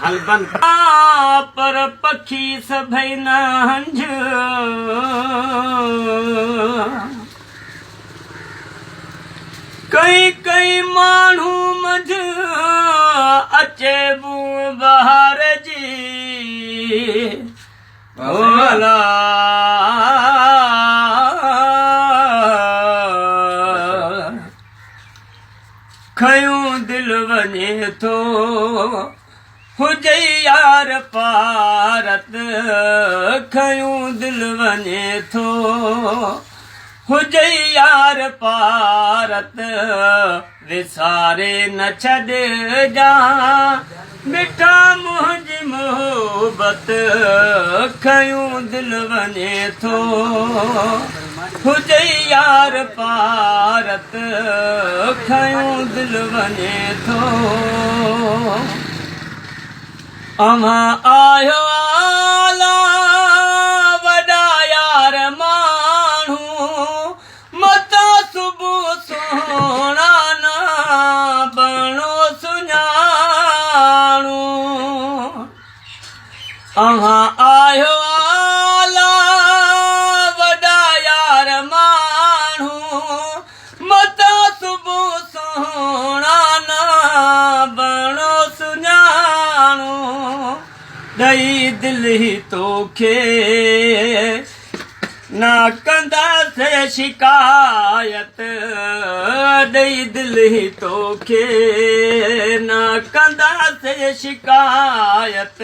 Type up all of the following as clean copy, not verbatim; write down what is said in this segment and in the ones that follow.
हलबन पर पखी सभई न हंज कई कई माण्हू मंझ अचे बू बहार जी भोला खयूं दिल वञे थो हुजे यार पारत खयूं दिल वञे थो हुजे यार पारत विसारे न छॾजा मिठा मुंहिंजी मोहबत खयूं दिल वञे थो हुजे यार पारत खयूं दिल वञे थो अमां आयो आला वॾा यार माण्हू मता सुबुह सोहणा न बणो सुञाणू अमां आयो आला वॾा यार माण्हू मता सुबुह सोहणा न बणो सुञाणू ॾई दिलि ई तोखे न कंदासीं शिकायत ॾई दिलि ई तोखे न कंदासीं शिकायत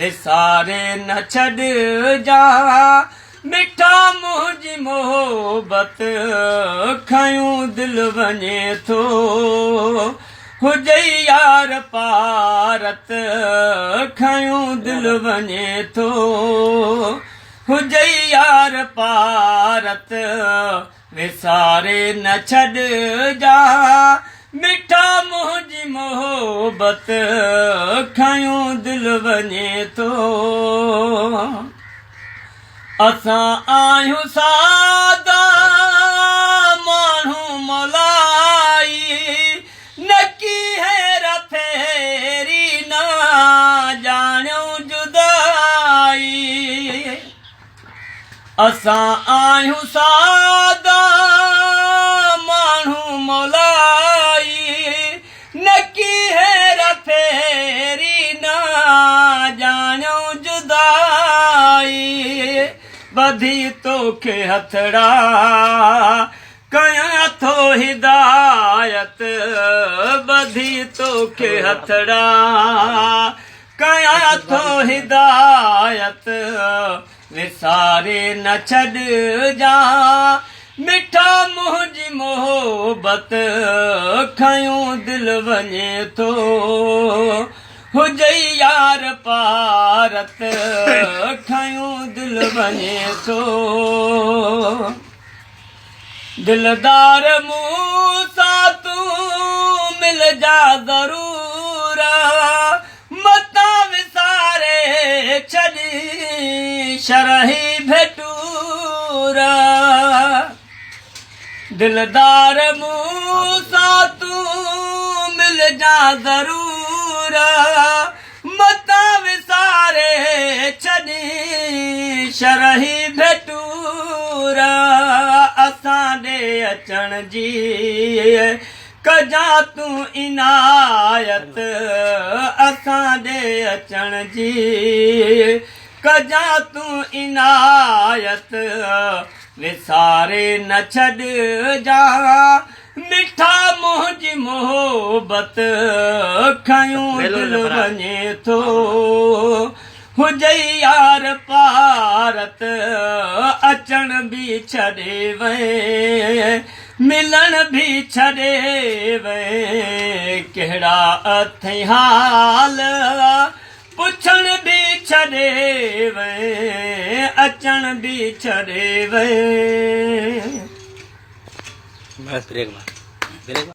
विसारे न छॾजा मिठा मुंहिंजी मोहबत खयूं दिल वञे थो हुजे यार पारत खयूं दिल वञे थो हुजे यार पारत विसारे न छॾजा मिठा मुंहिंजी मोहबत खयूं दिल वञे थो असां आहियूं सादा माण्हू मलाई नकी हेर फेरी न ॼाणूं जुदाई असां आहियूं सादा माण्हू मलाई नकी हेर फेरी न ॼाणूं जुदाई ॿधी तोखे हथड़ा कयां थो हिदायत ॿधी तोखे हथड़ा कयां थो हिदायत विसारे न छॾजा मिठा मुंहिंजी मोहबत खयूं दिल वञे थो हुजे यार पारत खयूं दिल वञे थो दिलदार मूं सां तूं मिल जा ज़रूर मता विसारे छॾी शरही भेटूर दिलदार मूं सां तूं मिल जा ज़रूर मता विसारे छॾी शरही भेटूर असां ॾे अचण जी कजां तूं इनायत असां ॾे अचण जी कजां तूं इनायत विसारे न छॾजा मिठा मुंहिंजी मोहबत खयूं दिल वञे थो हुजे यार पारत अचण बि छॾे वए मिलण बि छॾे वए कहिड़ा अथई हाल पुछण बि छॾे वए अचण बि छॾे वए बस ब्रेक मार